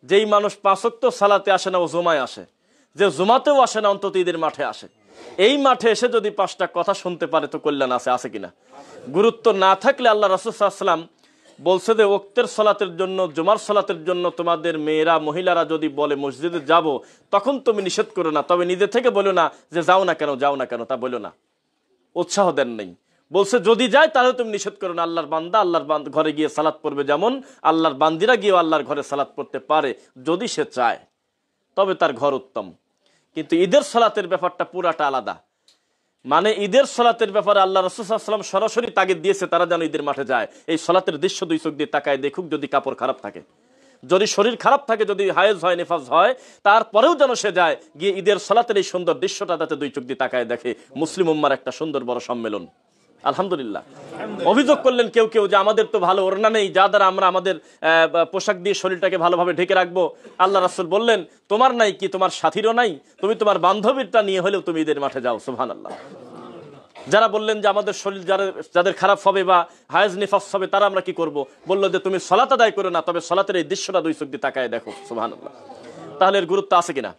যেই মানুষ 5 ওয়াক্ত সালাতে আসে না ও জুমায় আসে, যে জুমাতেও আসে না অন্তত ঈদের মাঠে আসে, এই মাঠে এসে যদি 5টা কথা শুনতে পারে তো কল্যাণ আছে কিনা? গুরুত্ব না থাকলে আল্লাহ রাসূল সাল্লাল্লাহু আলাইহি ওয়াসাল্লাম বলছে যে ওক্তের সালাতের জন্য, জুমার সালাতের জন্য তোমাদের মেয়েরা মহিলারা যদি বলে মসজিদে যাব, তখন তুমি নিষেধ করো না, তবে নিজে থেকে বলো না যে যাও না কেন, তা বলো না, উৎসাহ দেন নাই। বলছে যদি যায় তাহলে তুমি নিষেধ করো না। আল্লাহর বান্দা আল্লাহর ঘরে গিয়ে সালাত পড়বে, যেমন আল্লাহর বান্দিরা গিয়ে আল্লাহর ঘরে সালাত পড়তে পারে যদি সে চায়, তবে তার ঘর উত্তম। কিন্তু ঈদের সালাতের ব্যাপারটা পুরাটা আলাদা। মানে ঈদের সালাতের ব্যাপারে আল্লাহ রাসূল সাল্লাল্লাহু আলাইহি ওয়াসাল্লাম সরাসরি তাগিদ দিয়েছে তারা যেন ঈদের মাঠে যায়। এই সালাতের দৃশ্য 2 চোখ দিয়ে তাকায় দেখুক, যদি কাপড় খারাপ থাকে, যদি শরীর খারাপ থাকে, যদি হায়েজ হয়, নিফাস হয়, তারপরেও যেন সে যায় গিয়ে ঈদের সালাতের এই সুন্দর দৃশ্যটা যাতে 2 চোখ দিয়ে তাকায় দেখে। মুসলিম উম্মার একটা সুন্দর বড় সম্মেলন। আলহামদুলিল্লাহ। অভিযোগ করলেন কেউ যে আমাদের তো ভালো ওড়না নেই, যা দ্বারা আমরা আমাদের পোশাক দিয়ে শরীরটাকে ভালোভাবে ঢেকে রাখবো। আল্লাহ রাসূল বললেন তোমার নাই কি, তোমার সাথীরও নাই? তুমি তোমার বান্ধবীরটা নিয়ে হলেও তুমি ঈদের মাঠে যাও। সুবহানাল্লাহ। যারা বললেন যে আমাদের শরীর যাদের খারাপ হবে বা হায়েজ নিফাস হবে তারা আমরা কি করব, বললো যে তুমি সালাত আদায় করো না, তবে সালাতের এই দৃশ্যটা 2 চোখ দিয়ে তাকায় দেখো। সুবহানাল্লাহ। তাহলে এর গুরুত্ব আছে কিনা?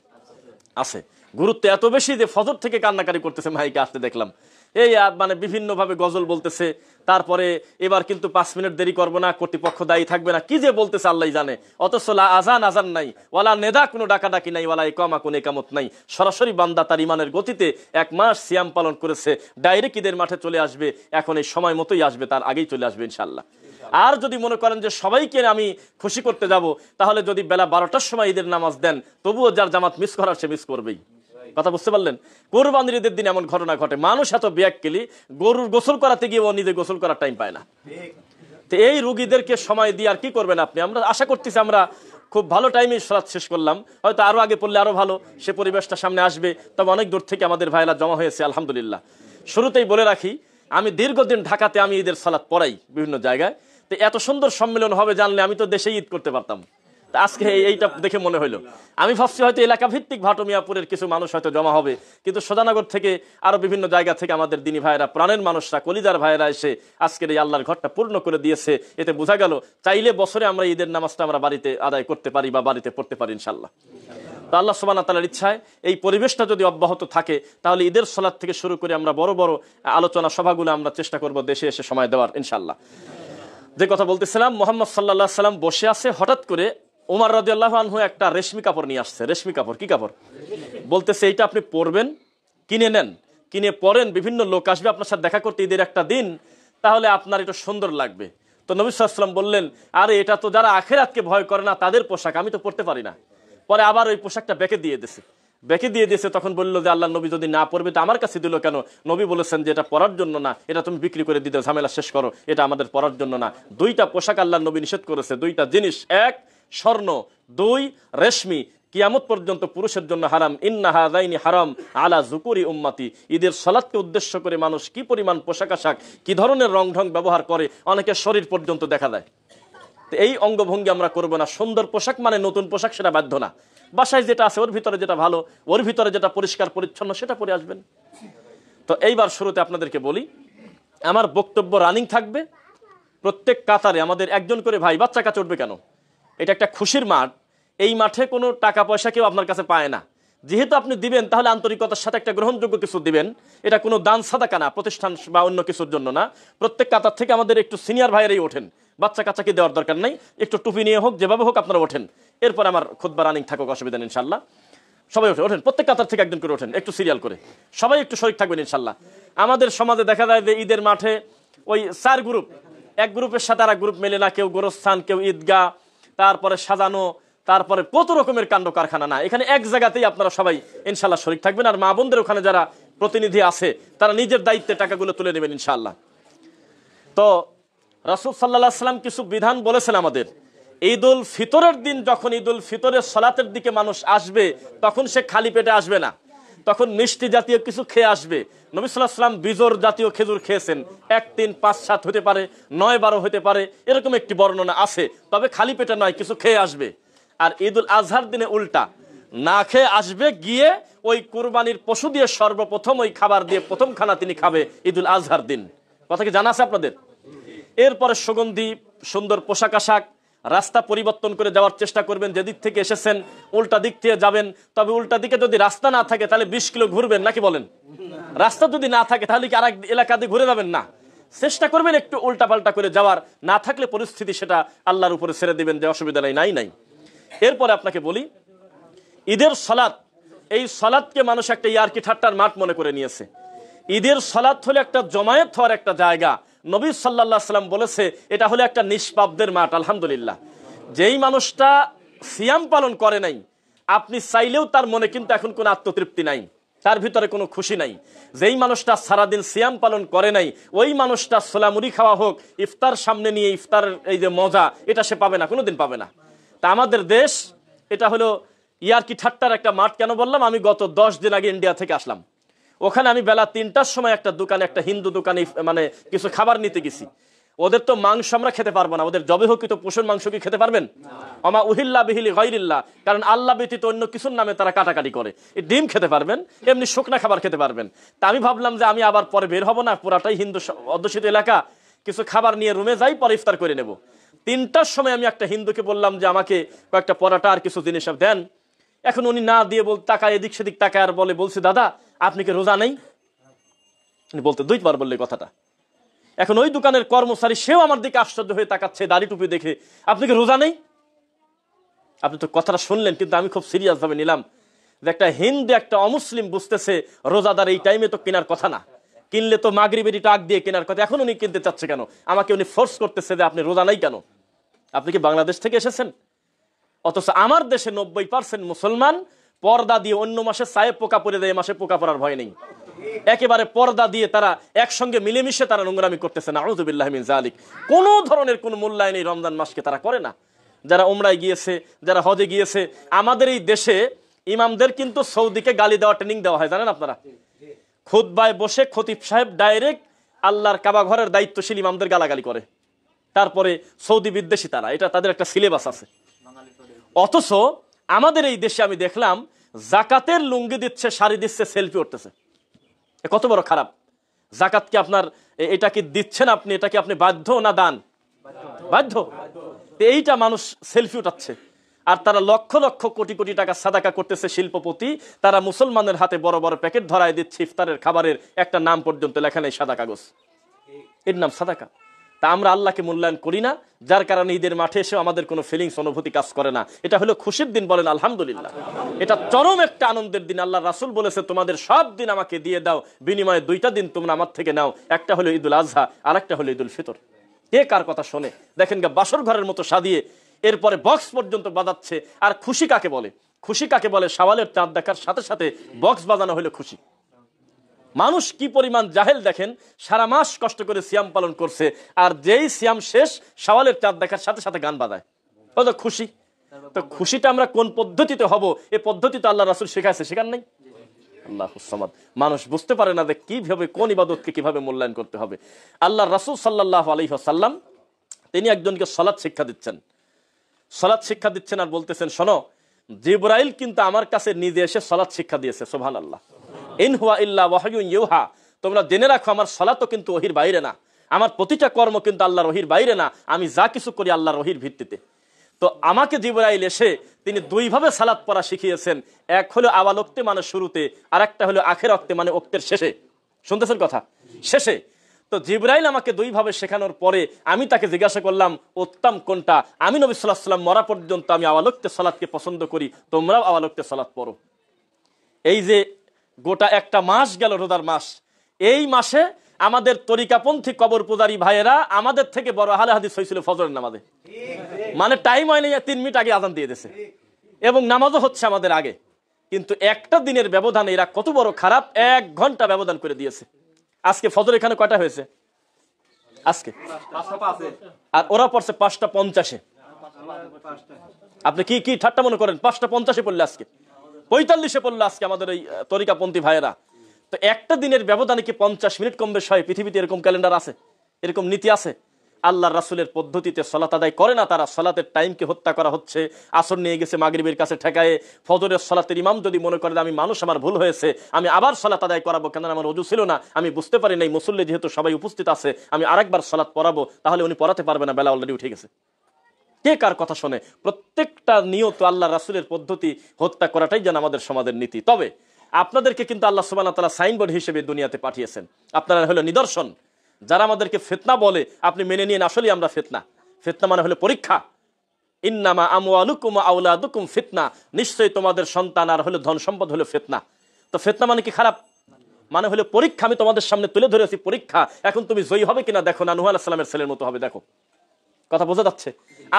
আছে। গুরুত্ব এত বেশি যে ফজর থেকে কান্নাকারি করতেছে মাইকে আসতে দেখলাম, এই মানে বিভিন্নভাবে গজল বলতেছে, তারপরে এবার কিন্তু 5 মিনিট দেরি করবো না, কর্তৃপক্ষ দায়ী থাকবে না, কি যে বলতেছে আল্লাহ জানে। অথচ আজান নাই, ওয়ালা নেদা কোনো ডাকাডাকি নাই, ওয়ালা ইকামা কোনো ইকামত নাই। সরাসরি বান্দা তার ইমানের গতিতে 1 মাস সিয়াম পালন করেছে, ডাইরেক্ট ঈদের মাঠে চলে আসবে। এখন এই সময় মতোই আসবে, তার আগেই চলে আসবে ইনশাল্লাহ। আর যদি মনে করেন যে সবাইকে আমি খুশি করতে যাব, তাহলে যদি বেলা 12টার সময় ঈদের নামাজ দেন, তবুও যার জামাত মিস করার সে মিস করবেই। কথা বুঝতে পারলেন? কুরবানির ঈদের দিন এমন ঘটনা ঘটে, মানুষ এত বেয়াক্কেলি, গরুর গোসল করাতে গিয়ে ও নিজে গোসল করার টাইম পায় না। তো এই রোগীদেরকে সময় দিয়ে আর কি করবেন আপনি? আমরা আশা করতেছি আমরা খুব ভালো টাইমে সালাত শেষ করলাম, হয়তো আরো আগে পড়লে আরো ভালো, সে পরিবেশটা সামনে আসবে। তবে অনেক দূর থেকে আমাদের ভাইরা জমা হয়েছে আলহামদুলিল্লাহ। শুরুতেই বলে রাখি, আমি দীর্ঘদিন ঢাকাতে আমি ঈদের সালাত পড়াই বিভিন্ন জায়গায়। তো এত সুন্দর সম্মেলন হবে জানলে আমি তো দেশেই ঈদ করতে পারতাম। আজকে এইটা দেখে মনে হইলো, আমি ভাবছি হয়তো এলাকা ভিত্তিক ভাটমিয়াপুরের কিছু মানুষ হয়তো জমা হবে, কিন্তু সোজানগর থেকে আরো বিভিন্ন জায়গা থেকে আমাদের দিনী ভাইরা, প্রাণের মানুষরা, কলিজার ভাইরা এসে আজকের এই আল্লাহর ঘরটা পূর্ণ করে দিয়েছে। এতে বোঝা গেল চাইলে বছরে আমরা ঈদের নামাজটা আমরা বাড়িতে আদায় করতে পারি বা বাড়িতে পড়তে পারি ইনশাল্লাহ। তো আল্লাহ সুবহানাহু ওয়া তাআলার ইচ্ছায় এই পরিবেশটা যদি অব্যাহত থাকে, তাহলে ঈদের সালাত থেকে শুরু করে আমরা বড় বড় আলোচনা সভাগুলো আমরা চেষ্টা করব দেশে এসে সময় দেওয়ার ইনশাল্লাহ। যে কথা বলতেছিলাম, মুহাম্মদ সাল্লাল্লাহু আলাইহি সাল্লাম বসে আছে, হঠাৎ করে ওমর রাদিয়াল্লাহু আনহু একটা রেশমি কাপড় নিয়ে আসছে। রেশমি কাপড়, কি কাপড়? বলতেছে এইটা আপনি পরবেন, কিনে নেন, কিনে পরেন, বিভিন্ন লোক আসবে আপনার সাথে দেখা করতে ঈদের একটা দিন, তাহলে আপনার এটা সুন্দর লাগবে। তো নবী সাল্লাল্লাহু আলাইহি ওয়াসাল্লাম বললেন, আরে এটা তো যারা আখিরাতকে ভয় করে না তাদের পোশাক, আমি তো পরতে পারি না। পরে আবার ওই পোশাকটা বেঁকে দিয়ে দিয়েছে। তখন বললো যে আল্লাহ নবী যদি না পড়বে তো আমার কাছে দিল কেন? নবী বলেছেন যে এটা পরার জন্য না, এটা তুমি বিক্রি করে দিতে ঝামেলা শেষ করো, এটা আমাদের পরার জন্য না। 2টা পোশাক আল্লাহ নবী নিষেধ করেছে, 2টা জিনিস, 1 স্বর্ণ, 2 রেশমি, কিয়ামত পর্যন্ত পুরুষের জন্য হারাম। ইন্না হাযাইনি হারাম আলা যুকুরি উম্মতি। ঈদের সালাতকে উদ্দেশ্য করে মানুষ কি পরিমাণ পোশাক আশাক, কি ধরনের রং ঢং ব্যবহার করে, অনেকের শরীর পর্যন্ত দেখা দেয়। তো এই অঙ্গভঙ্গি আমরা করবো না। সুন্দর পোশাক মানে নতুন পোশাক, সেটা বাধ্য না। বাসায় যেটা আছে ওর ভিতরে যেটা ভালো, ওর ভিতরে যেটা পরিষ্কার পরিচ্ছন্ন সেটা পরে আসবেন। তো এইবার শুরুতে আপনাদেরকে বলি, আমার বক্তব্য রানিং থাকবে। প্রত্যেক কাতারে আমাদের একজন করে ভাই, বাচ্চা কাছে উঠবে কেন? এটা একটা খুশির মাঠ। এই মাঠে কোনো টাকা পয়সা কেউ আপনার কাছে পায় না। যেহেতু আপনি দিবেন, তাহলে আন্তরিকতার সাথে একটা গ্রহণযোগ্য কিছু দিবেন। এটা কোনো দান সাদাকা না, প্রতিষ্ঠান বা অন্য কিছুর জন্য না। প্রত্যেক কাতার থেকে আমাদের একটু সিনিয়র ভাইয়েরাই ওঠেন, বাচ্চা কাচ্চাকে দেওয়ার দরকার নাই। একটু টুপি নিয়ে হোক, যেভাবে হোক আপনারা ওঠেন। এরপর আমার খুতবা রানিং থাকুক, অসুবিধা নেই ইনশাল্লাহ। সবাই ওঠেন, প্রত্যেক কাতার থেকে একজন করে ওঠেন, একটু সিরিয়াল করে সবাই একটু শরীক থাকবেন ইনশাল্লাহ। আমাদের সমাজে দেখা যায় যে ঈদের মাঠে ওই 4 গ্রুপ, এক গ্রুপের সাথে আর এক গ্রুপ মেলে না। কেউ গোরস্থান, কেউ ঈদগাহ, তারপরে সাজানো, তারপরে কত রকমের কাণ্ড কারখানা। না, এখানে এক জায়গাতেই আপনারা সবাই ইনশাল্লাহ শরীক থাকবেন। আর মা বোনদের ওখানে যারা প্রতিনিধি আছে তারা নিজের দায়িত্বে টাকাগুলো তুলে নেবেন ইনশাল্লাহ। তো রাসূল সাল্লাল্লাহু আলাইহি ওয়াসাল্লাম কিছু বিধান বলেছেন আমাদের। ঈদুল ফিতরের দিন যখন ঈদুল ফিতরের সালাতের দিকে মানুষ আসবে, তখন সে খালি পেটে আসবে না, তখন মিষ্টি জাতীয় কিছু খেয়ে আসবে। নবী সাল্লাল্লাহু আলাইহি ওয়াসাল্লাম বিজোর জাতীয় খেজুর খেয়েছেন। 1, 3, 5, 7 হতে পারে, 9, 12 হতে পারে, এরকম একটি বর্ণনা আছে। তবে খালি পেটে নয়, কিছু খেয়ে আসবে। আর ঈদুল আজহার দিনে উল্টা, না খেয়ে আসবে, গিয়ে ওই কুরবানির পশু দিয়ে সর্বপ্রথম ওই খাবার দিয়ে প্রথম খানা তিনি খাবে ঈদুল আজহার দিন। কথা কি জানা আছে আপনাদের? এরপরে সুগন্ধি সুন্দর পোশাক আশাক, রাস্তা পরিবর্তন করে যাওয়ার চেষ্টা করবেন, যেদিক থেকে এসেছেন উল্টা দিক থেকে যাবেন। তবে উল্টা দিকে যদি রাস্তা না থাকে তাহলে 20 কিলো ঘুরবেন নাকি বলেন? রাস্তা যদি না থাকে তাহলে কি আরেক এলাকা দিয়ে ঘুরে যাবেন? না, চেষ্টা করবেন একটু উল্টা পাল্টা করে যাওয়ার। না থাকলে পরিস্থিতি সেটা আল্লাহর উপরে ছেড়ে দিবেন, যে অসুবিধা নাই। এরপরে আপনাকে বলি, ঈদের সালাত, এই সালাতকে মানুষ একটা ইয়ারকি ঠাট্টার মাঠ মনে করে নিয়েছে। ঈদের সালাত হলো একটা জমায়েত হওয়ার একটা জায়গা। নবী সাল্লাল্লাহু আলাইহি ওয়াসাল্লাম বলেছে এটা হলো একটা নিষ্পাপদের মাঠ। আলহামদুলিল্লাহ, যেই মানুষটা সিয়াম পালন করে নাই, আপনি চাইলেও তার মনে কিন্তু এখন কোনো আত্মতৃপ্তি নাই, তার ভিতরে কোনো খুশি নাই। যেই মানুষটা সারাদিন সিয়াম পালন করে নাই, ওই মানুষটা ছোলামুড়ি খাওয়া হোক, ইফতার সামনে নিয়ে ইফতার এই যে মজা, এটা সে পাবে না, কোনোদিন পাবে না। তা আমাদের দেশ এটা হলো ইয়ারকি ঠাট্টার একটা মাঠ। কেন বললাম? আমি গত 10 দিন আগে ইন্ডিয়া থেকে আসলাম। ওখানে আমি বেলা 3টার সময় একটা দোকানে, একটা হিন্দু দোকানে মানে কিছু খাবার নিতে গেছি। ওদের তো মাংস আমরা খেতে পারবো না, ওদের জবেহকৃত পশুর মাংস কি খেতে পারবেন? আমা উহিল্লা বিহিলি গায়রিল্লাহ, কারণ আল্লাহ ব্যতীত অন্য কিছুর নামে তারা কাটাকাটি করে। এই ডিম খেতে পারবেন, এমনি শুকনা খাবার খেতে পারবেন। তা আমি ভাবলাম যে আমি আবার পরে বের হব না, পুরাটাই হিন্দু অধ্যুষিত এলাকা, কিছু খাবার নিয়ে রুমে যাই, পরে ইফতার করে নেব। 3টার সময় আমি একটা হিন্দুকে বললাম যে আমাকে কয়েকটা পরাটা আর কিছু জিনিস দেন। এখন উনি না দিয়ে তাকায় এদিক সেদিক তাকায় আর বলছে দাদা আপনি কি রোজা নেই? বলতে 2বার বললে কথাটা। এখন ওই দোকানের কর্মচারী সেও আমার দিকে আশ্চর্য হয়ে তাকাচ্ছে দাড়ি টুপি দেখে, আপনি কি রোজা নেই? আপনি তো কথাটা শুনলেন, কিন্তু আমি খুব সিরিয়াস ভাবে নিলাম যে একটা হিন্দু, একটা অমুসলিম বুঝতেছে রোজাদার এই টাইমে তো কেনার কথা না, কিনলে তো মাগরিবের টাক দিয়ে কেনার কথা। এখন উনি কিনতে চাচ্ছে কেন? আমাকে উনি ফোর্স করতেছে যে আপনি রোজা নাই কেন? আপনি কি বাংলাদেশ থেকে এসেছেন? অথচ আমার দেশে 90% মুসলমান পর্দা দিয়ে অন্য মাসে চায়ে পোকা পড়ে দেয়, মাসে পোকা পড়ার ভয় নেই। একেবারে পর্দা দিয়ে তারা একসঙ্গে মিলেমিশে তারা নোংরামি করতেছে। নাউযু বিল্লাহি মিন যালিক। কোনো ধরনের কোনো মূল্যায়ন এই রমজান মাসকে তারা করে না। যারা উমরায় গিয়েছে, যারা হজে গিয়েছে, আমাদের এই দেশে ইমামদের কিন্তু সৌদিকে গালি দেওয়া ট্রেনিং দেওয়া হয়, জানেন আপনারা? খুতবায় বসে খতিব সাহেব ডাইরেক্ট আল্লাহর কাবা ঘরের দায়িত্বশীল ইমামদের গালাগালি করে। তারপরে সৌদি বিদ্বেষী তারা, এটা তাদের একটা সিলেবাস আছে। অথচ আমাদের এই দেশে আমি দেখলাম জাকাতের লুঙ্গি দিচ্ছে, শাড়ি দিচ্ছে, সেলফি উঠতেছে। কত বড় খারাপ! জাকাত কি আপনার, এটা কি দিচ্ছেন আপনি, এটা কি আপনি বাধ্য না দান? বাধ্য। এইটা মানুষ সেলফি উঠাচ্ছে, আর তারা লক্ষ লক্ষ কোটি কোটি টাকা সাদাকা করতেছে শিল্পপতি। তারা মুসলমানের হাতে বড় বড় প্যাকেট ধরায় দিচ্ছে, ইফতারের খাবারের একটা নাম পর্যন্ত লেখা নেই, সাদা কাগজ, এর নাম সাদাকা। তা আমরা আল্লাহকে মূল্যায়ন করি না, যার কারণে ঈদের মাঠে এসে আমাদের কোনো ফিলিংস, অনুভূতি কাজ করে না। এটা হলো খুশির দিন, বলেন আলহামদুলিল্লাহ। এটা চরম একটা আনন্দের দিন। আল্লাহ রাসূল বলেছে তোমাদের সব দিন আমাকে দিয়ে দাও, বিনিময়ে 2টা দিন তোমরা আমার থেকে নাও, একটা হলো ঈদুল আজহা, আর একটা হলো ঈদুল ফিতর। কে কার কথা শোনে? দেখেন গা, বাসর ঘরের মতো সাজিয়ে এরপরে বক্স পর্যন্ত বাজাচ্ছে। আর খুশি কাকে বলে? খুশি কাকে বলে? শাওয়ালের চাঁদ দেখার সাথে সাথে বক্স বাজানো হলো খুশি। মানুষ কি পরিমাণ জাহেল দেখেন, সারা মাস কষ্ট করে সিয়াম পালন করছে, আর যেই সিয়াম শেষ শাওয়ালের চাঁদ দেখার সাথে সাথে গান বাজায়, ও তো খুশি। তো খুশিটা আমরা কোন পদ্ধতিতে হব, এই পদ্ধতি তো আল্লাহ রাসূল শেখাইছে, শেখান নাই? আল্লাহুস সামাদ। মানুষ বুঝতে পারে না যে কিভাবে কোন ইবাদতকে কিভাবে মূল্যায়ন করতে হবে। আল্লাহ রাসূল সাল্লাল্লাহু আলাইহি ওয়াসাল্লাম তিনি একজনকে সালাত শিক্ষা দিচ্ছেন, আর বলতেছেন শোনো, জিবরাইল কিন্তু আমার কাছে নিজে এসে সালাত শিক্ষা দিয়েছে। সুবহানাল্লাহ। ইন হুয়া ইল্লা ওয়াহয়ুন ইউহা। তোমরা জেনে রাখো আমার সালাতও কিন্তু ওহীর বাইরে না, আমার প্রতিটা কর্ম কিন্তু আল্লাহর ওহীর বাইরে না, আমি যা কিছু করি আল্লাহর ওহীর ভিত্তিতে। তো আমাকে জিবরাইল এসে তিনি 2 ভাবে সালাত পড়া শিখিয়েছেন। এক হলো আওয়াল ওক্তে মানে শুরুতে, আর একটা হলো আখের ওক্তে মানে ওক্তের শেষে। শুনতেছেন কথা? শেষে। তো জিবরাইল আমাকে 2 ভাবে শেখানোর পরে আমি তাকে জিজ্ঞাসা করলাম উত্তম কোনটা? আমি নবী সাল্লাল্লাহু আলাইহি ওয়াসাল্লাম মরা পর্যন্ত আমি আওয়াল ওক্তে সালাতকে পছন্দ করি, তোমরাও আওয়াল ওক্তে সালাত পড়ো। এই যে গোটা একটা মাস গেল, রোজার মাস, এই মাসে আমাদের তরিকাপন্থী কবর পূজারী ভাইয়েরা আমাদের থেকে বড় আহলে হাদিস হয়েছিল ফজরের নামাজে। মানে টাইম হয়নি, 3 মিনিট আগে আযান দিয়ে দিয়েছে, এবং নামাজও হচ্ছে আমাদের আগে। কিন্তু একটা দিনের ব্যবধানে এরা কত বড় খারাপ, 1 ঘন্টা ব্যবধান করে দিয়েছে। আজকে ফজর এখানে কয়টা হয়েছে? আজকে আর ওরা পড়ছে 5:50। আপনি কি কি ঠাট্টা মনে করেন? 5:50 পড়লে আজকে 45 পড়লো আজকে আমাদের এই তরিকাপন্থী ভাইয়েরা। তো একটা দিনের ব্যবধানে কি 50 মিনিট কম বেশ হয়? পৃথিবীতে এরকম ক্যালেন্ডার আছে, এরকম নীতি আছে? আল্লাহর রাসূলের পদ্ধতিতে সালাত আদায় করে না তারা। সালাতের টাইমকে হত্যা করা হচ্ছে। আসর নিয়ে গেছে মাগরিবের কাছে ঠেকায়ে। ফজরের সালাতের ইমাম যদি মনে করে আমি মানুষ, আমার ভুল হয়েছে, আমি আবার সালাত আদায় করাবো, কেন আমার ওযু ছিল না, আমি বুঝতে পারি নাই, মুসল্লি যেহেতু সবাই উপস্থিত আছে, আমি আরেকবার সালাত পড়াবো, তাহলে উনি পড়াতে পারবে না, বেলা অলরেডি উঠে গেছে। কে কার কথা শোনে, প্রত্যেকটা নিয়ত আল্লাহ রাসূলের পদ্ধতি হত্যা করাটাই যেন আমাদের সমাজের নীতি। তবে আপনাদেরকে কিন্তু আল্লাহ সুবহানাহু ওয়া তাআলা সাইনবোর্ড হিসেবে দুনিয়াতে পাঠিয়েছেন, আপনারা হলো নিদর্শন। যারা আমাদেরকে ফিতনা বলে আপনি মেনে নিন আসলেই আমরা ফিতনা। ফিতনা মানে হলো পরীক্ষা। ইন্নামা আমওয়ালুকুম ওয়া আওলাদুকুম ফিতনা, নিশ্চয়ই তোমাদের সন্তান আর হলো ধন সম্পদ হলো ফিতনা। তো ফিতনা মানে কি খারাপ? মানে হলো পরীক্ষা। আমি তোমাদের সামনে তুলে ধরেছি পরীক্ষা, এখন তুমি জয়ী হবে কিনা দেখো না, নূহ আলাইহিস সালামের ছেলের মতো হবে দেখো। কথা বোঝা যাচ্ছে?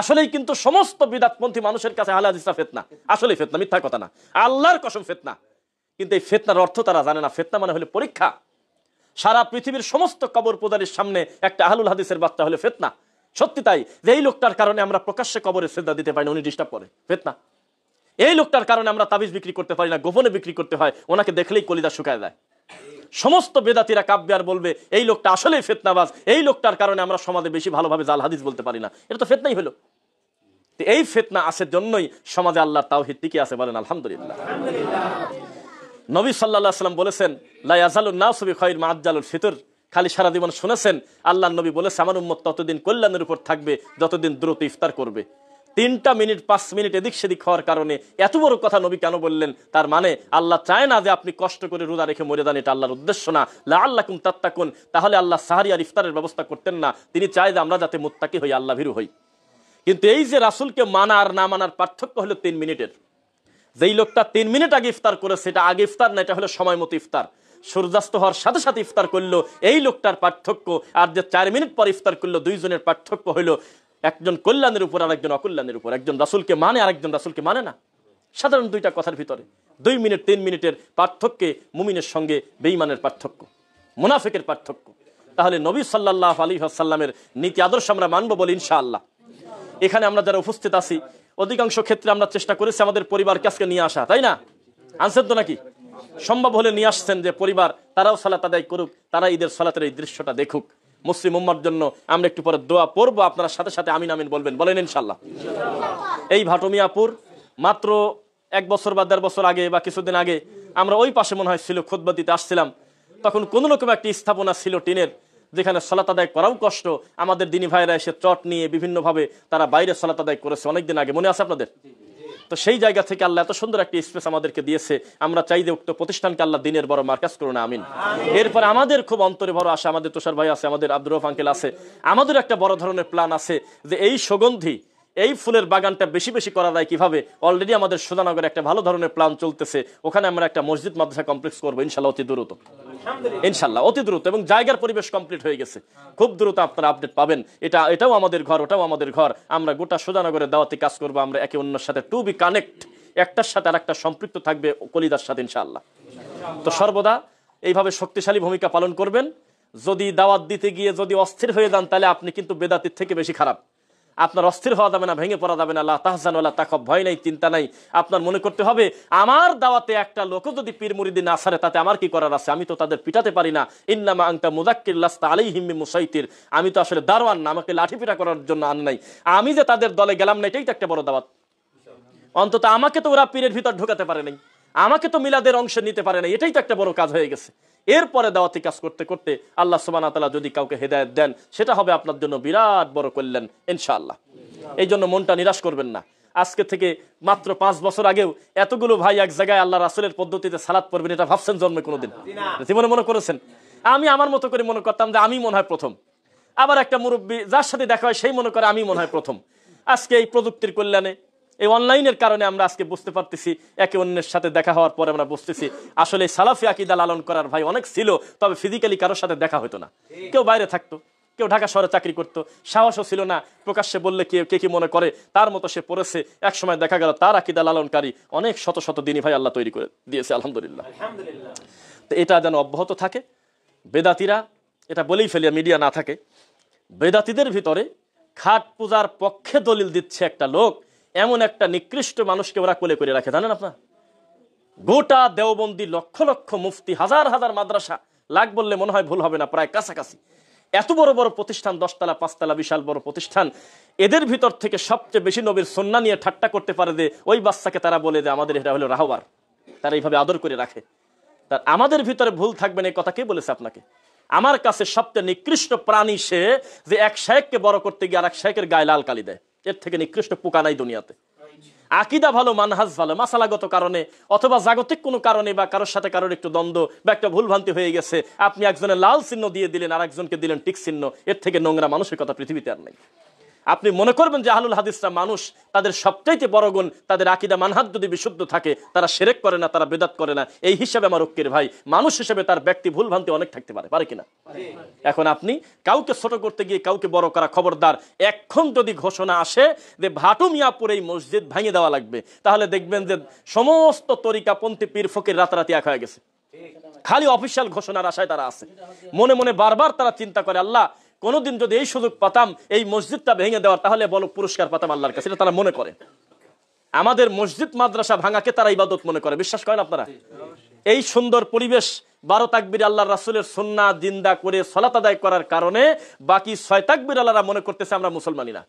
আসলেই কিন্তু সমস্ত বিদআতপন্থী মানুষের কাছে আহলে হাদিসরা ফিতনা, আসলেই ফিতনা, মিথ্যা কথা না, আল্লাহর কসম ফিতনা। কিন্তু এই ফিতনার অর্থ তারা জানে না। ফিতনা মানে হলো পরীক্ষা। সারা পৃথিবীর সমস্ত কবর পূজারীর সামনে একটা আহলুল হাদিসের বাচ্চা হলো ফিতনা। সত্যি তাই, যে এই লোকটার কারণে আমরা প্রকাশ্যে কবরে সিজদা দিতে পারি না, উনি ডিস্টার্ব করে, ফিতনা। এই লোকটার কারণে আমরা তাবিজ বিক্রি করতে পারি না, গোপনে বিক্রি করতে হয়, ওনাকে দেখলেই কলিজা শুকায় যায়। সমস্ত বেদাতিরা কাব্যে আর বলবে এই লোকটা আসলেই ফিতনাবাজ, এই লোকটার কারণে আমরা সমাজে বেশি ভালোভাবে জাল হাদিস বলতে পারি না। এটা তো ফিতনাই হলো। এই ফিতনা আছে জন্যই সমাজে আল্লাহর তাওহীদ টিকে আছে, বলেন আলহামদুলিল্লাহ। নবী সাল্লাল্লাহু আলাইহি ওয়াসাল্লাম বলেছেন লা ইয়াজালুন নাসু বিখাইর মা আজ্জালুল ফিতর। খালি সারা জীবন শুনেছেন আল্লাহর নবী বলেছে আমার উম্মত ততদিন কল্যাণের উপর থাকবে যতদিন দ্রুত ইফতার করবে। 3টা মিনিট 5 মিনিট এদিক সেদিক হওয়ার কারণে এত বড় কথা নবী কেন বললেন? তার মানে আল্লাহ চায় না যে আপনি কষ্ট করে রোজা রেখে মরে যান, এটা আল্লাহর উদ্দেশ্য না। লাআল্লাকুম তাত্তাকুন, তাহলে আল্লাহ সাহারি আর ইফতারের ব্যবস্থা করতেন না। তিনি চায় যে আমরা যাতে মুত্তাকি হই, আল্লাহ ভীরু হই। কিন্তু এই যে রাসূলকে মানা আর না মানার পার্থক্য হলো 3 মিনিটের। যেই লোকটা 3 মিনিট আগে ইফতার করেছে এটা আগে ইফতার না, এটা হলো সময় মতো ইফতার। সূর্যাস্ত হওয়ার সাথে সাথে ইফতার করলো, এই লোকটার পার্থক্য। আর যে 4 মিনিট পর ইফতার করলো, দুইজনের পার্থক্য হলো একজন কল্যাণের উপর আর একজন অকল্যাণের উপর। একজন রাসূলকে মানে আর একজন রাসূলকে মানে না। সাধারণ দুইটা কথার ভিতরে 2 মিনিট 3 মিনিটের পার্থক্যে মুমিনের সঙ্গে বেঈমানের পার্থক্য, মুনাফিকের পার্থক্য। তাহলে নবী সাল্লাল্লাহু আলাইহি ওয়াসাল্লামের নীতি আদর্শ আমরা মানব বলে ইনশাআল্লাহ। এখানে আমরা যারা উপস্থিত আছি অধিকাংশ ক্ষেত্রে আমরা চেষ্টা করেছি আমাদের পরিবারকে আজকে নিয়ে আসা, তাই না? আনছেন তো নাকি? সম্ভব হলে নিয়ে আসছেন যে পরিবার তারাও সালাত আদায় করুক, তারা ঈদের সালাতের এই দৃশ্যটা দেখুক। মুসলিম উম্মার জন্য আমরা একটু পরে দোয়া পড়বো, আপনারা সাথে সাথে আমিন আমিন বলবেন, বলেন ইনশাআল্লাহ। এই ভাটমিয়াপুর মাত্র 1 বছর বা 1.5 বছর আগে বা কিছুদিন আগে আমরা ওই পাশে মনে হয় ছিল খুতবা দিতে আসছিলাম। তখন কোনো রকম একটি স্থাপনা ছিল টিনের, যেখানে সালাত আদায় করাও কষ্ট। আমাদের দিনী ভাইরা এসে চট নিয়ে বিভিন্নভাবে তারা বাইরে সালাত আদায় করেছে অনেকদিন আগে, মনে আছে আপনাদের? তো সেই জায়গা থেকে আল্লাহ এত সুন্দর একটি স্পেস আমাদেরকে দিয়েছে। আমরা চাই যে উক্ত প্রতিষ্ঠানকে আল্লাহ দিনের বড় মার্কাজ করুন, আমিন। এরপরে আমাদের খুব অন্তরে বড় আশা, আমাদের তুষার ভাই আছে, আমাদের আব্দুর রউফ আঙ্কেল আছে, আমাদের একটা বড় ধরনের প্ল্যান আছে যে এই সুগন্ধি, এই ফুলের বাগানটা বেশি বেশি করা যায় কিভাবে। অলরেডি আমাদের সুধানগরে একটা ভালো ধরনের প্ল্যান চলতেছে, ওখানে আমরা একটা মসজিদ মাদ্রাসা কমপ্লেক্স করবো ইনশাআল্লাহ অতি দ্রুত, ইনশাআল্লাহ অতি দ্রুত। এবং জায়গার পরিবেশ কমপ্লিট হয়ে গেছে, খুব দ্রুত আপনারা আপডেট পাবেন। এটাও আমাদের ঘর, ওটাও আমাদের ঘর। আমরা গোটা সুধানগরে দাওয়াতি কাজ করবো, আমরা একে অন্যের সাথে টু বি কানেক্ট, একটার সাথে আর একটা সম্পৃক্ত থাকবে কলিদার সাথে ইনশাআল্লাহ। তো সর্বদা এইভাবে শক্তিশালী ভূমিকা পালন করবেন। যদি দাওয়াত দিতে গিয়ে যদি অস্থির হয়ে যান তাহলে আপনি কিন্তু বেদাতির থেকে বেশি খারাপ। আপনার অস্থির হওয়া যাবে না, ভেঙে পড়া যাবে না, লা তাহজান ওয়ালা তাখাফ, ভয় নাই চিন্তা নাই। আপনার মনে করতে হবে আমার দাওয়াতে একটা লোকও যদি পীর মুরিদি না ছাড়ে তাতে আমার কি করার আছে, আমি তো তাদের পিটাতে পারি না। ইন্নামা আনতা মুযাক্কির লাস্তা আলাইহিম বিমুসাইতির, আমি তো আসলে দারওয়ান না, আমাকে লাঠি পিটা করার জন্য আন নাই। আমি যে তাদের দলে গেলাম না এটাই তো একটা বড় দাওয়াত। অন্তত আমাকে তো ওরা পীরের ভিতর ঢোকাতে পারে নাই, আমাকে তো মিলাদের অংশ নিতে পারে নাই, এটাই তো একটা বড় কাজ হয়ে গেছে। এরপরে দাওয়াতি কাজ করতে করতে আল্লাহ সুবহানাহু ওয়া তাআলা যদি কাউকে হেদায়েত দেন সেটা হবে আপনার জন্য বিরাট বড় কল্যাণ ইনশাআল্লাহ। এই জন্য মনটা নিরাশ করবেন না। আজকে থেকে মাত্র 5 বছর আগেও এতগুলো ভাই এক জায়গায় আল্লাহ রাসূলের পদ্ধতিতে সালাত পড়বেন, এটা ভাবছেন জন্মে কোনোদিন? জীবনে মনে করেছেন? আমি আমার মতো করে মনে করতাম যে আমি মনে হয় প্রথম। আবার একটা মুরব্বী যার সাথে দেখা হয় সেই মনে করে আমি মনে হয় প্রথম। আজকে এই প্রযুক্তির কল্যাণে, এই অনলাইনের কারণে আমরা আজকে বুঝতে পারতেছি, একে অন্যের সাথে দেখা হওয়ার পরে আমরা বুঝতেছি আসলে সালাফি আকীদা লালন করার ভাই অনেক ছিল, তবে ফিজিক্যালি কারোর সাথে দেখা হতো না। কেউ বাইরে থাকতো, কেউ ঢাকা শহরে চাকরি করতো, সাহসও ছিল না প্রকাশ্যে বললে কে কি মনে করে, তার মতো সে পড়েছে। এক সময় দেখা গেল তার আকীদা লালনকারী অনেক শত শত দিনী ভাই আল্লাহ তৈরি করে দিয়েছে, আলহামদুলিল্লাহ। তো এটা যেন অব্যাহত থাকে। বেদাতিরা, এটা বলেই ফেলি মিডিয়া না থাকে, বেদাতিদের ভিতরে খাট পূজার পক্ষে দলিল দিচ্ছে একটা লোক, এমন একটা নিকৃষ্ট মানুষকে ওরা কোলে করে রাখে, জানেন আপনার? গোটা দেওবন্দি, লক্ষ লক্ষ মুফতি, হাজার হাজার মাদ্রাসা, লাখ বললে মনে হয় ভুল হবে না, প্রায় কাছাকাছি এত বড় বড় প্রতিষ্ঠান, 10 তলা 5 তলা বিশাল বড় প্রতিষ্ঠান, এদের ভিতর থেকে সবচেয়ে বেশি নবীর সুন্নাহ নিয়ে ঠাট্টা করতে পারে যে ওই বাচ্চাকে তারা বলে যে আমাদের এটা হলো রাহবার, তারা এইভাবে আদর করে রাখে। তার আমাদের ভিতরে ভুল থাকবে না, এই কথা কে বলেছে আপনাকে? আমার কাছে সবচেয়ে নিকৃষ্ট প্রাণী সে যে এক শায়েখকে বড় করতে গিয়ে আর এক শায়েখের গায়ে লাল কালি দেয়। এর থেকে নিকৃষ্ট পোকা নাই দুনিয়াতে। আকীদা ভালো, মানহাজ ভালো, মাসালাগত কারণে অথবা জাগতিক কোনো কারণে বা কারোর সাথে কারোর একটু দ্বন্দ্ব বা একটা ভুলভ্রান্তি হয়ে গেছে, আপনি একজনের লাল চিহ্ন দিয়ে দিলেন আর একজনকে দিলেন টিক চিহ্ন, এর থেকে নোংরা মানসিকতা পৃথিবীতে আর নাই। আপনি মনে করবেন যে আহলুল হাদিসরা মানুষ, তাদের সবচাইতে বড় গুণ তাদের আকীদা মানহাজ যদি বিশুদ্ধ থাকে, তারা শিরক করে না, তারা বেদাত করে না, এই হিসাবে আমার ঐক্যের ভাই, মানুষ হিসেবে তার ব্যক্তি ভুলভ্রান্তি অনেক থাকতে পারে, পারে কিনা? এখন আপনি কাউকে ছোট করতে গিয়ে কাউকে বড় করা, খবরদার। এখন যদি ঘোষণা আসে যে ভাটু মিয়াপুর এই মসজিদ ভেঙে দেওয়া লাগবে, তাহলে দেখবেন যে সমস্ত তরিকাপন্থী পীর ফকির রাতারাতি এক হয়ে গেছে। খালি অফিসিয়াল ঘোষণার আশায় তারা আছে, মনে মনে বারবার তারা চিন্তা করে, আল্লাহ কোনদিন যদি এই সুযোগ পাতাম এই মসজিদটা ভেঙে দেওয়ার, তাহলে বলো পুরস্কার পাতাম আল্লাহর কাছে। এটা তারা মনে করে। আমাদের মসজিদ মাদ্রাসা ভাঙাকে তারা ইবাদত মনে করে, বিশ্বাস করেন আপনারা? এই সুন্দর পরিবেশ 12 তাকবীর আল্লাহর রাসূলের সুন্নাহ জিন্দা করে সালাত আদায় করার কারণে বাকি 6 তাকবীর আল্লাহরা মনে করতেছে আমরা মুসলমানই না।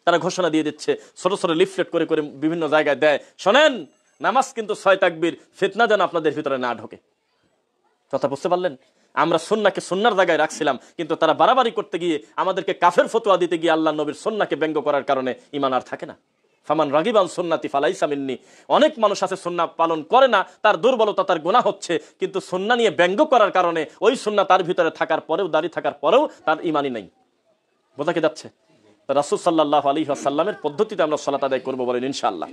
তারা ঘোষণা দিয়ে দিচ্ছে, ছোট ছোট লিফলেট করে করে বিভিন্ন জায়গায় দেয়, শোনেন নামাজ কিন্তু 6 তাকবীর, ফিতনা যেন আপনাদের ভিতরে না ঢোকে। কথা বুঝতে পারলেন? আমরা সুন্নাহকে সুন্নাহর জায়গায় রাখছিলাম, কিন্তু তারা বাড়াবাড়ি করতে গিয়ে আমাদেরকে কাফের ফতোয়া দিতে গিয়ে আল্লাহ নবীর সুন্নাহকে ব্যঙ্গ করার কারণে ঈমান আর থাকে না। ফামান রাগিবান সুন্নতি ফালাইসা মিন্নি। অনেক মানুষ আছে সুন্নাহ পালন করে না, তার দুর্বলতা, তার গুনাহ হচ্ছে, কিন্তু সুন্নাহ নিয়ে ব্যঙ্গ করার কারণে ওই সুন্নাহ তার ভিতরে থাকার পরেও, দাঁড়িয়ে থাকার পরেও তার ঈমানই নাই। বোঝা কি যাচ্ছে? রাসূল সাল্লাল্লাহু আলাইহি ওয়াসাল্লামের পদ্ধতিতে আমরা সালাত আদায় করব বলেন ইনশাআল্লাহ।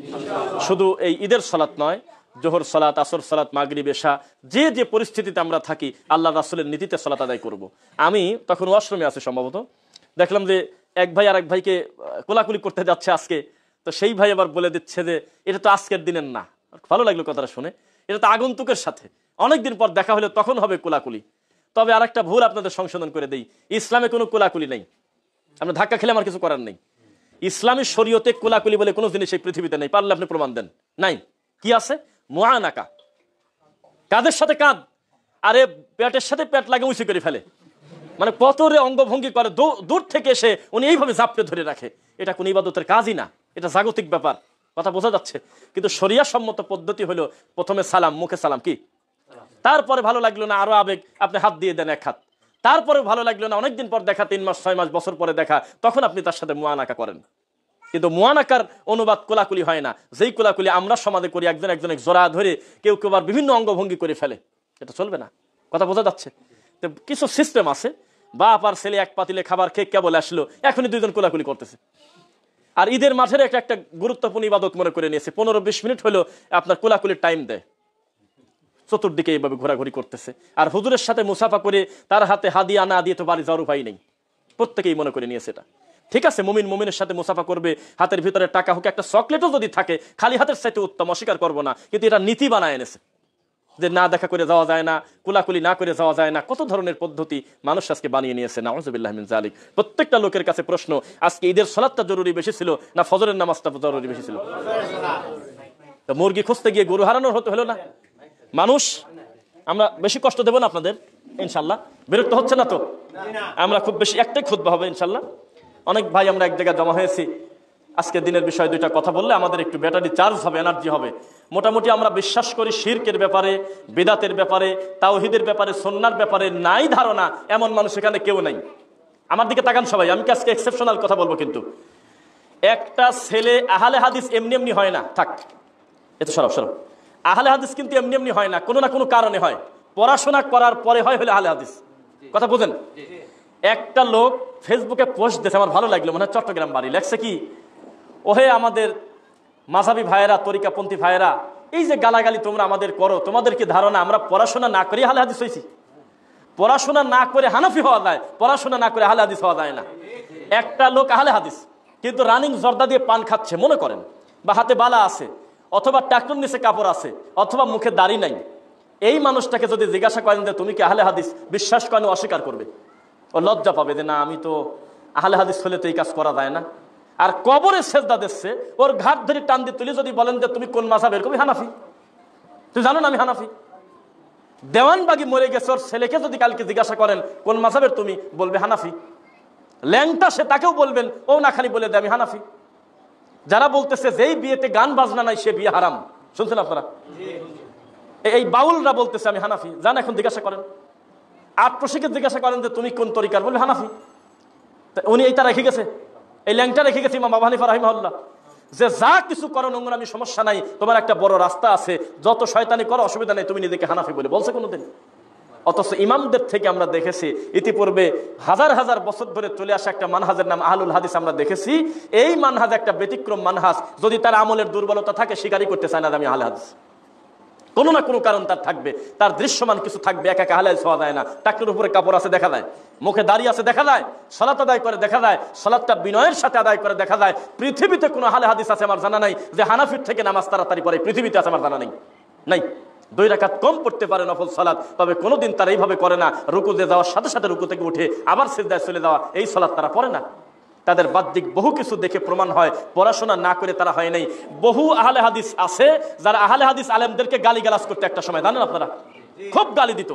শুধু এই ঈদের সালাত নয়, জোহর সালাত, আসর সালাত, মাগরিব, এশা, যে যে পরিস্থিতিতে আমরা থাকি আল্লাহ রাসূলের নীতিতে সালাত আদায় করব। আমি তখন ওয়াশরুমে আছি সম্ভবত, দেখলাম যে এক ভাই আর এক ভাইকে কোলাকুলি করতে যাচ্ছে আজকে। তো সেই ভাই আবার বলে দিচ্ছে যে এটা তো আজকের দিনের না। ভালো লাগলো কথাটা শুনে, এটা তো আগন্তুকের সাথে অনেকদিন পর দেখা হলে তখন হবে কোলাকুলি। তবে আর একটা ভুল আপনাদের সংশোধন করে দেই, ইসলামে কোনো কোলাকুলি নেই। আপনি ধাক্কা খেলে আমার কিছু করার নেই। ইসলামী শরীয়তে কোলাকুলি বলে কোনো জিনিস এই পৃথিবীতে নেই, পারলে আপনি প্রমাণ দেন। নাই। কি আছে? মুআনাকা, কাঁধের সাথে কাঁধ, আরে পেটের সাথে পেট লাগে উঁচু করে ফেলে, মানে কত রে অঙ্গভঙ্গি করে, দূর থেকে এসে উনি এইভাবে জাপটে ধরে রাখে। এটা কোন ইবাদতের কাজই না, এটা জাগতিক ব্যাপার। কথা বোঝা যাচ্ছে? কিন্তু শরিয়া সম্মত পদ্ধতি হলো প্রথমে সালাম, মুখে সালাম, কি? তারপরে ভালো লাগলো না, আরো আবেগ, আপনি হাত দিয়ে দেন এক হাত। তারপরে ভালো লাগলো না, অনেকদিন পর দেখা, 3 মাস 6 মাস বছর পরে দেখা, তখন আপনি তার সাথে মুআনাকা করেন। কিন্তু মুআনাকার অনুবাদ কোলাকুলি হয় না। যেই কোলাকুলি আমরা সমাজে করি, একজন একজনের জোড়া ধরে, কেউ কেউ আবার বিভিন্ন অঙ্গভঙ্গি করে ফেলে, এটা চলবে না। কথা বোঝা যাচ্ছে? তো কিছু সিস্টেম আছে, বাপ আর ছেলে এক পাতিলে খাবার খেয়ে কেবল আসলো, এখনই দুইজন কোলাকুলি করতেছে। আর ঈদের মাঠের একটা গুরুত্বপূর্ণ ইবাদত মনে করে নিয়েছে, 15-20 মিনিট হলো আপনার কোলাকুলির টাইম দেয়, চতুর্দিকে এইভাবে ঘোরাঘুরি করতেছে। আর হুজুরের সাথে মুসাফা করে তার হাতে হাদিয়া না দিয়ে তো বাড়ি যাওয়ার উপায় নেই, প্রত্যেকেই মনে করে নিয়েছে এটা ঠিক আছে। মুমিনের সাথে মুসাফা করবে, হাতের ভিতরে টাকা হোক, একটা চকলেটও যদি থাকে খালি হাতের চাইতে উত্তম, অস্বীকার করবো না, কিন্তু এটা নীতি বানায় এনেছে যে না দেখা করে যাওয়া যায় না, কোলাকুলি না করে যাওয়া যায় না। কত ধরনের পদ্ধতি মানুষ আজকে বানিয়ে নিয়েছে, নাউযুবিল্লাহি মিন যালিক। প্রত্যেকটা লোকের কাছে প্রশ্ন, আজকে ঈদের সালাতটা জরুরি বেশি ছিল না ফজরের নামাজটা জরুরি বেশি ছিল? তো মুরগি খুঁজতে গিয়ে গরু হারানোর হলো না মানুষ? আমরা বেশি কষ্ট দেব না আপনাদের ইনশাল্লাহ, বিরক্ত হচ্ছে না তো? আমরা খুব বেশি একটাই খুতবা হবে ইনশাল্লাহ। অনেক ভাই আমরা এক জায়গায় জমা হয়েছি, আজকে দিনের বিষয়ে 2টা কথা বললে আমাদের একটু ব্যাটারি চার্জ হবে, এনার্জি হবে। মোটামুটি আমরা বিশ্বাস করি শিরকের ব্যাপারে, বিদাতের ব্যাপারে, তাওহীদের ব্যাপারে, সুন্নাহর ব্যাপারে নাই ধারণা এমন মানুষ এখানে কেউ নাই। আমার দিকে তাকান সবাই, আমি আজকে এক্সেপশনাল কথা বলবো। কিন্তু একটা ছেলে আহলে হাদিস এমনি এমনি হয় না, থাক এত সরব। আহলে হাদিস কিন্তু এমনি এমনি হয় না, কোনো না কোনো কারণে হয়। পড়াশোনা করার পরে হয় হলে আহলে হাদিস। কথা বোঝেন? একটা লোক ফেসবুকে পোস্ট দিয়েছে, আমার ভালো লাগলো, মানে চট্টগ্রাম বাড়ি, লেখছে কি, ওহে আমাদের মাযহাবী ভাইয়েরা, তরিকাপন্থী ভাইয়েরা, এই যে গালাগালি তোমরা আমাদের করো, তোমাদের কি ধারণা আমরা পড়াশোনা না করে আহলে হাদিস হয়েছি? পড়াশোনা না করে হানাফি হওয়া যায়, পড়াশোনা না করে আহলে হাদিস হওয়া যায় না। একটা লোক আহলে হাদিস কিন্তু রানিং জর্দা দিয়ে পান খাচ্ছে মনে করেন, বা হাতে বালা আছে, অথবা টাকনুর নিচে কাপড় আছে, অথবা মুখে দাড়ি নাই। এই মানুষটাকে যদি জিজ্ঞাসা করেন যে তুমি কি আহলে হাদিস, বিশ্বাস করেন অস্বীকার করবে, ও লজ্জা পাবে যে না আমি তো আহলে হাদিস হলে তো এই কাজ করা যায় না। আর কবরে সেজদা দিচ্ছে, ওর ঘাট ধরে টান দিয়ে তুলে যদি বলেন যে তুমি কোন মাযহাবের, কবি হানাফি। তুই জানো না আমি হানাফি। দেওয়ানবাগি মরে গেছে, ওর ছেলেকে যদি কালকে জিজ্ঞাসা করেন কোন মাযহাবের, তুমি বলবে হানাফি। ল্যাংটা সে, তাকেও বলবেন ও না খালি বলে দে আমি হানাফি। যারা বলতেছে যেই বিয়েতে গান বাজনা নাই সে বিয়ে হারাম, শুনছেন আপনারা? এই বাউলরা বলতেছে আমি হানাফি। জান এখন জিজ্ঞাসা করেন, আট্রসিকে জিজ্ঞাসা করেন যে তুমি কোন তরিকার, বলবে হানাফি। উনি এইটা রেখে গেছে, এই ল্যাংটা রেখে গেছে ইমাম আবু হানিফা রাহিমাহুল্লাহ, যে যা কিছু করো নোংরামি সমস্যা নাই, তোমার একটা বড় রাস্তা আছে, যত শয়তানি করো অসুবিধা নেই, তুমি নিজেকে হানাফি বলে বলছে কোনোদিন? অথচ ইমামদের থেকে আমরা দেখেছি ইতিপূর্বে হাজার হাজার বছর ধরে চলে আসা একটা মানহাজের নাম আহলুল হাদিস, আমরা দেখেছি এই মানহাজ একটা ব্যতিক্রম মানহাজ। যদি তার আমলের দুর্বলতা থাকে স্বীকারই করতে চায় না আমি আহলে হাদিস, কোনো না কোনো কারণ তার থাকবে, তার দৃশ্যমান কিছু থাকবে। একা একা হালাল ছোঁয়া যায় না, টাকের উপরে কাপড় আছে দেখা যায়, মুখে দাড়ি আছে দেখা যায়, সালাত আদায় করে দেখা যায়, সালাতটা বিনয়ের সাথে আদায় করে দেখা যায়। পৃথিবীতে কোনো আহলে হাদিস আছে আমার জানা নাই যে হানাফির থেকে নামাজ তাড়াতাড়ি পড়ে, পৃথিবীতে আছে আমার জানা নেই, নাই। 2 রাকাত কম পড়তে পারে নফল সালাত, তবে কোনোদিন তারা এইভাবে করে না রুকুতে যাওয়ার সাথে সাথে রুকু থেকে উঠে আবার সিজদায় চলে যাওয়া, এই সালাত তারা পড়ে না। তাদের বাহ্যিক বহু কিছু দেখে প্রমাণ হয় পড়াশোনা না করে তারা হয় নাই। বহু আহলে হাদিস আছে যারা আহলে হাদিস আলেমদেরকে গালিগালাজ করতে একটা সময়, জানেন আপনারা, খুব গালি দিত,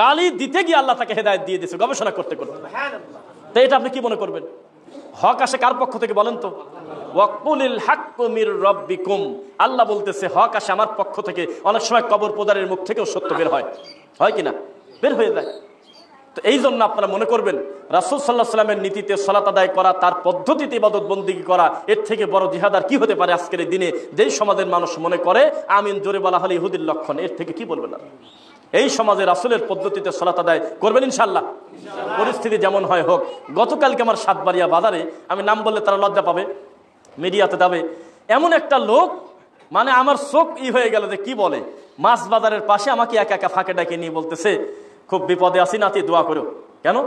গালি দিতে গিয়ে আল্লাহ তাকে হেদায়েত দিয়ে দিয়েছে গবেষণা করতে করতে। তো এটা আপনি কি মনে করবেন? হক আসে কার পক্ষ থেকে বলেন তো? ওয়াকুলিল হাক্কু মির রাব্বিকুম, আল্লাহ বলতেছে হক আসে আমার পক্ষ থেকে। অনেক সময় কবর পোদারের মুখ থেকেও সত্য বের হয়, হয় কিনা? বের হয়ে যায়। তো এই জন্য আপনারা মনে করবেন রাসূল সাল্লাল্লাহু আলাইহি ওয়াসাল্লামের নীতিতে সালাত আদায় করা, তার পদ্ধতিতে ইবাদত বন্দেগী করা, এর থেকে বড় জিহাদ আর কি হতে পারে আজকের এই দিনে? যেই সমাজের মানুষ মনে করে আমিন জোরে বলা হলে ইহুদির লক্ষণ, এর থেকে কি বলবেন না? এই সমাজে রাসূলের পদ্ধতিতে সালাত আদায় করবেন ইনশাআল্লাহ, পরিস্থিতি যেমন হয় হোক। গতকালকে আমার সাতবাড়িয়া বাজারে, আমি নাম বললে তারা লজ্জা পাবে, মিডিয়াতে যাবে, এমন একটা লোক, মানে আমার চোখ হয়ে গেল যে কি বলে, মাছ বাজারের পাশে আমাকে একা একা ফাঁকে ডাকে নিয়ে বলতেছে খুব বিপদে আছি নাতি দোয়া করো। কেন?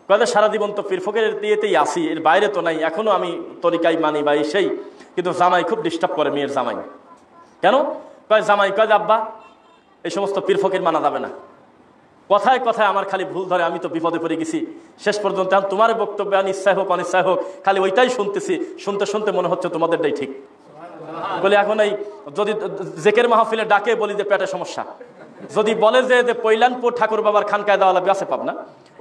কয়েক সারা জীবন তো পীর ফকিরের দিয়েতেই আসি, এর বাইরে তো নাই, এখনো আমি তরিকাই মানি বা সেই, কিন্তু জামাই খুব ডিস্টার্ব করে, মেয়ের জামাই। কেন? কয় জামাই, কয় আব্বা এই সমস্ত পীর ফকির মানা যাবে না। কথায় কথায় আমার খালি ভুল ধরে, আমি তো বিপদে পড়ে গেছি। শেষ পর্যন্ত তোমার বক্তব্য ইচ্ছায় হোক অনিচ্ছায় হোক খালি ওইটাই শুনতেছি, শুনতে শুনতে মনে হচ্ছে তোমাদেরটাই ঠিক। বলে এখন এই যদি জেকের মাহফিলে ডাকে বলি যে পেটে সমস্যা, যদি বলে যে পৈলানপুর ঠাকুর বাবার খানকায় দেওয়া লাগবে, আছে পাবনা,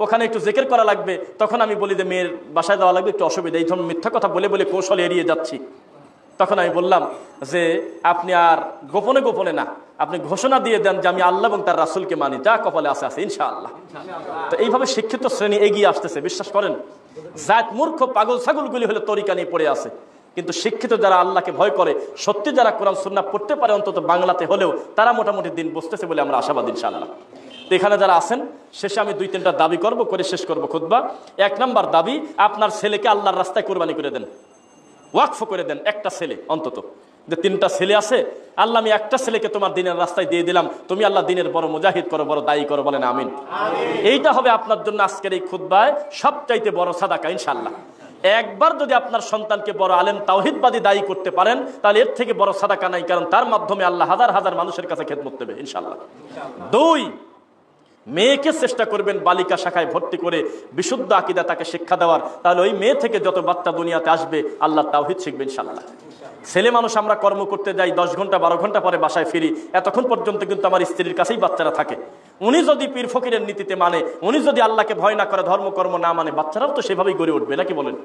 ওখানে একটু জেকের করা লাগবে, তখন আমি বলি যে মেয়ের বাসায় দেওয়া লাগবে, একটু অসুবিধা। এই ধরনের মিথ্যা কথা বলে বলে কৌশলে এড়িয়ে যাচ্ছি। তখন আমি বললাম যে আপনি আর গোপনে গোপনে না, আপনি ঘোষণা দিয়ে দেন যে আমি আল্লাহ এবং তার রাসূলকে মানি, যা কপালে আছে আছে ইনশাআল্লাহ। তো এইভাবে শিক্ষিত শ্রেণী এগিয়ে আসতেছে, বিশ্বাস করেন। জাত মূর্খ পাগল ছাগলগুলি হলে তরিকা নিয়ে পড়ে আছে, কিন্তু শিক্ষিত যারা আল্লাহকে ভয় করে, সত্যি যারা কোরআন সুন্নাহ পড়তে পারে অন্তত বাংলাতে হলেও, তারা মোটামুটি দিন বসতেছে বলে আমরা আশাবাদী ইনশাআল্লাহ। তো এখানে যারা আছেন, শেষে আমি 2-3টা দাবি করব, করে শেষ করব খুতবা। 1 নম্বর দাবি, আপনার ছেলেকে আল্লাহর রাস্তায় কোরবানি করে দেন, ওয়াকফ করে দেন। একটা ছেলে অন্তত, যে 3টা ছেলে আছে, আল্লাহ আমি একটা ছেলেকে তোমার দিনের রাস্তায় দিয়ে দিলাম, তুমি আল্লাহ দিনের বড় মুজাহিদ করো, বড় দায়ী করো, বলেন আমিন। এইটা হবে আপনার জন্য আজকের এই খুতবায় সবচাইতে বড় সাদাকা ইনশাআল্লাহ। একবার যদি আপনার সন্তানকে বড় আলেম তাওহীদবাদী দায়ী করতে পারেন, তাহলে এর থেকে বড় সাদাকা নাই, কারণ তার মাধ্যমে আল্লাহ হাজার হাজার মানুষের কাছে খেদমত দেবে ইনশাআল্লাহ। 2, মেয়েকে চেষ্টা করবেন বালিকা শাখায় ভর্তি করে বিশুদ্ধ আকীদা তাকে শিক্ষা দেওয়ার, তাহলে ওই মেয়ে থেকে যত বাচ্চা দুনিয়াতে আসবে আল্লাহ তাওহীদ শিখবে ইনশাআল্লাহ। ছেলে মানুষ আমরা কর্ম করতে যাই, 10 ঘন্টা 12 ঘন্টা পরে বাসায় ফিরি, এতক্ষণ পর্যন্ত কিন্তু আমার স্ত্রীর কাছেই বাচ্চারা থাকে। উনি যদি পীর ফকিরের নীতিতে মানে, উনি যদি আল্লাহকে ভয় না করে, ধর্মকর্ম না মানে, বাচ্চারাও তো সেভাবেই গড়ে উঠবে, নাকি বলেন?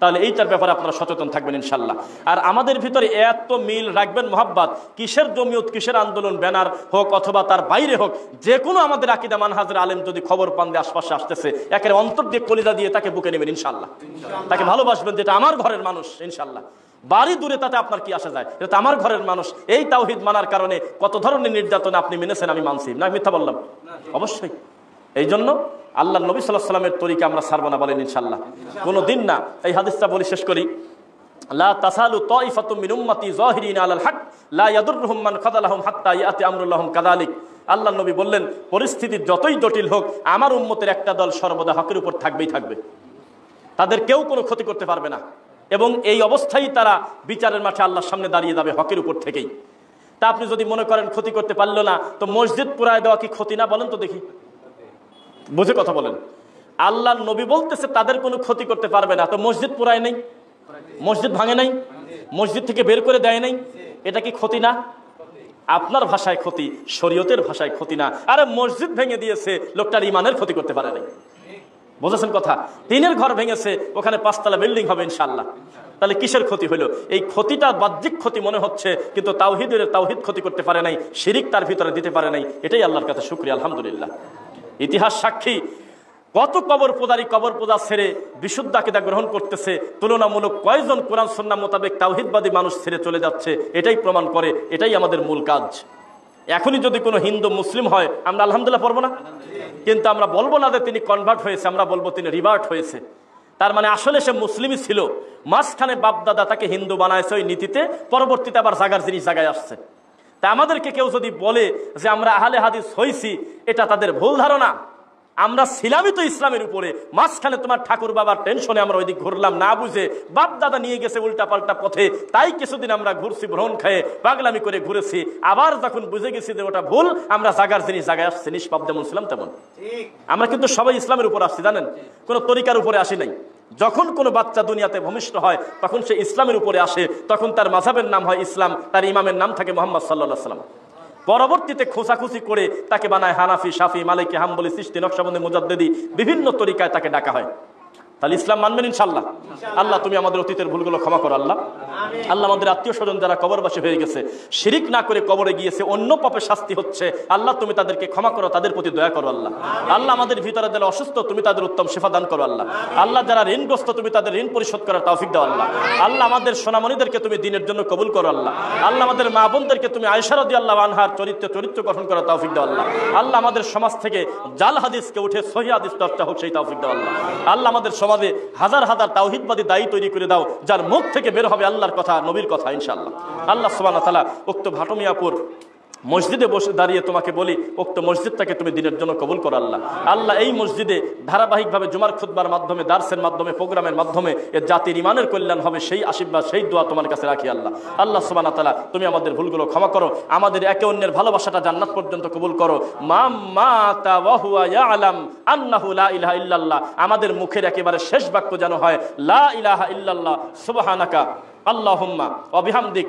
তাহলে এইটার ব্যাপারে আপনারা সচেতন থাকবেন ইনশাআল্লাহ। আর আমাদের ভিতরে এত মিল রাখবেন, মোহাব্বত, কিসের জমিয়ত, কিসের আন্দোলন, ব্যানার হোক অথবা তার বাইরে হোক, যে কোনো আমাদের আকীদা মানহাজের আলেম যদি খবর পান দিয়ে আশপাশে আসতেছে, একের অন্তর দিয়ে কলিজা দিয়ে তাকে বুকে নেবেন ইনশাআল্লাহ। তাকে ভালোবাসবেন, যেটা আমার ঘরের মানুষ ইনশাআল্লাহ। বাড়ি দূরে তাতে আপনার কি আসা যায়, এটা তো আমার ঘরের মানুষ। এই তাওহীদ মানার কারণে কত ধরনের নির্যাতন আপনি মেনেছেন, আমি মানছি না, মিথ্যা বললাম? অবশ্যই। এই জন্য আল্লাহ নবী সাল্লাল্লাহু আলাইহি ওয়াসাল্লামের তরিকা আমরা ছাড়ব না, বলেন ইনশাআল্লাহ। কোনো দিন না। এই হাদিসটা বলি শেষ করি, লা তাসালু তাইফাতুম মিন উম্মতি যাহিরিনা আলাল হক লা ইয়াদুররুহুম মান খাযালাহুম হাত্তা ইয়াতি আমরুল্লাহুম কাযালিক। আল্লাহ নবী বললেন, পরিস্থিতি যতই জটিল হোক, আমার উম্মতের একটা দল সর্বদা হকের উপর থাকবেই থাকবে, তাদের কেউ কোনো ক্ষতি করতে পারবে না, এবং এই অবস্থায় তারা বিচারের মাঠে আল্লাহর সামনে দাঁড়িয়ে যাবে হকের উপর থেকেই। তা আপনি যদি মনে করেন ক্ষতি করতে পারলো না, তো মসজিদ পুরায় দেওয়া কি ক্ষতি না? বলেন তো দেখি, বুঝে কথা বলেন। আল্লাহ নবী বলতেছে তাদের কোনো ক্ষতি করতে পারবে না, তো মসজিদ পুরায় নেই, মসজিদ ভাঙে নাই, মসজিদ থেকে বের করে দেয় নাই, এটা কি ক্ষতি না? আপনার ভাষায় ক্ষতি, শরীয়তের ভাষায় ক্ষতি না। আরে মসজিদ ভেঙে দিয়েছে, লোকটার ইমানের ক্ষতি করতে পারে নাই, বুঝেছেন কথা? টিনের ঘর ভেঙেছে, ওখানে 5 তলা বিল্ডিং হবে ইনশাআল্লাহ। তাহলে কিসের ক্ষতি হলো? এই ক্ষতিটা বাহ্যিক ক্ষতি মনে হচ্ছে, কিন্তু তাওহীদ ক্ষতি করতে পারে নাই, শিরিক তার ভিতরে দিতে পারে নাই। এটাই আল্লাহর কাছে শুকরিয়া, আলহামদুলিল্লাহ। ইতিহাস সাক্ষী, কত কবর পূজা ছেড়ে বিশুদ্ধ আকীদা গ্রহণ করতেছে, তুলনামূলক কয়জন কোরআন সুন্নাহ মোতাবেক তাওহীদবাদী মানুষ ছেড়ে চলে যাচ্ছে। এটাই প্রমাণ করে এটাই আমাদের মূল কাজ। এখনই যদি কোনো হিন্দু মুসলিম হয় আমরা আলহামদুলিল্লাহ পড়বো না, কিন্তু আমরা বলবো না যে তিনি কনভার্ট হয়েছে, আমরা বলবো তিনি রিভার্ট হয়েছে। তার মানে আসলে সে মুসলিমই ছিল, মাঝখানে বাপদাদা তাকে হিন্দু বানাইছে ওই নীতিতে, পরবর্তীতে আবার জাগার জিনিস জায়গায় আসছে। তা আমাদেরকে কেউ যদি বলে যে আমরা আহলে হাদিস হইছি, এটা তাদের ভুল ধারণা। আমরা ছিলামই তো ইসলামের উপরে, মাঝখানে তোমার ঠাকুর বাবার টেনশনে আমরা ওইদিক ঘুরলাম না বুঝে, বাপ দাদা নিয়ে গেছে উল্টা পাল্টা পথে, তাই কিছুদিন আমরা ঘুরছি, ভ্রমণ খেয়ে পাগলামি করে ঘুরেছি। আবার যখন বুঝে গেছি যে ওটা ভুল, আমরা জাগার জিনিস জায়গায় আসছে। নিষ্পাপ যেমন ছিলাম তেমন আমরা কিন্তু সবাই ইসলামের উপর আসছি, জানেন, কোনো তরিকার উপরে আসি নাই। যখন কোনো বাচ্চা দুনিয়াতে ভূমিষ্ঠ হয় তখন সে ইসলামের উপরে আসে, তখন তার মাযহাবের নাম হয় ইসলাম, তার ইমামের নাম থাকে মুহাম্মদ সাল্লাল্লাহু আলাইহি ওয়াসাল্লাম। পরবর্তীতে খোঁচাখুচি করে তাকে বানায় হানাফি, শাফি, মালিকি, হাম্বলি, চিশতি, নকশবন্দি, মুজাদ্দিদি, বিভিন্ন তরিকায় তাকে ডাকা হয়। তাহলে ইসলাম মানবেন ইনশাআল্লাহ? আল্লাহ তুমি আমাদের অতীতের ভুলগুলো ক্ষমা করো আল্লাহ। আল্লাহ আমাদের আত্মীয় স্বজন যারা কবরবাসী হয়ে গেছে, শিরিক না করে কবরে গিয়েছে, অন্য পাপে শাস্তি হচ্ছে, আল্লাহ তুমি তাদেরকে ক্ষমা করো, তাদের প্রতি দয়া করো আল্লাহ। আল্লাহ আমাদের ভিতরে যারা অসুস্থ তুমি তাদের উত্তম শিফা দান করো আল্লাহ। আল্লাহ যারা ঋণগ্রস্ত তুমি তাদের ঋণ পরিশোধ করার তৌফিক দাও আল্লাহ। আল্লাহ আমাদের সোনামণিদেরকে তুমি দ্বীনের জন্য কবুল করো আল্লাহ। আল্লাহ আমাদের মা বোনদেরকে তুমি আয়েশা রাদিয়াল্লাহু আনহার চরিত্র গঠন করার তৌফিক দাও আল্লাহ। আল্লাহ আমাদের সমাজ থেকে জাল হাদিসকে উঠে সহিহ হাদিস চর্চা হোক, সেই তৌফিক দাও আল্লাহ। আল্লাহ আমাদের সমাজে হাজার হাজার তাওহীদবাদী দায়ী তৈরি করে দাও, যার মুখ থেকে বের হবে আল্লাহর কথা, নবীর কথা ইনশাআল্লাহ। আল্লাহ সুবহানাহু ওয়া তাআলা উক্ত ভাটমিয়াপুর মসজিদে বসে দাঁড়িয়ে তোমাকে বলি, উক্ত মসজিদটাকে তুমি দিনের জন্য কবুল করো আল্লাহ। আল্লাহ এই মসজিদে ধারাবাহিকভাবে জুমার খুতবার মাধ্যমে, দার্সের মাধ্যমে, প্রোগ্রামের মাধ্যমে এ জাতির ইমানের কল্যাণ হবে, সেই আশীর্বাদ, সেই দোয়া তোমার কাছে রাখি আল্লাহ। আল্লাহ সুবহানাহু ওয়া তাআলা তুমি আমাদের ভুলগুলো ক্ষমা করো, আমাদের একে অন্যের ভালোবাসাটা জান্নাত পর্যন্ত কবুল করো। মাতা ওয়া হুয়া ইয়ালাম আন্নাহু লা ইলাহা ইল্লাল্লাহ, আমাদের মুখের একেবারে শেষ বাক্য যেন হয় লা ইলাহা ইল্লাল্লাহ সুবহানাকা আল্লাহুম্মা ওয়া বিহামদিক।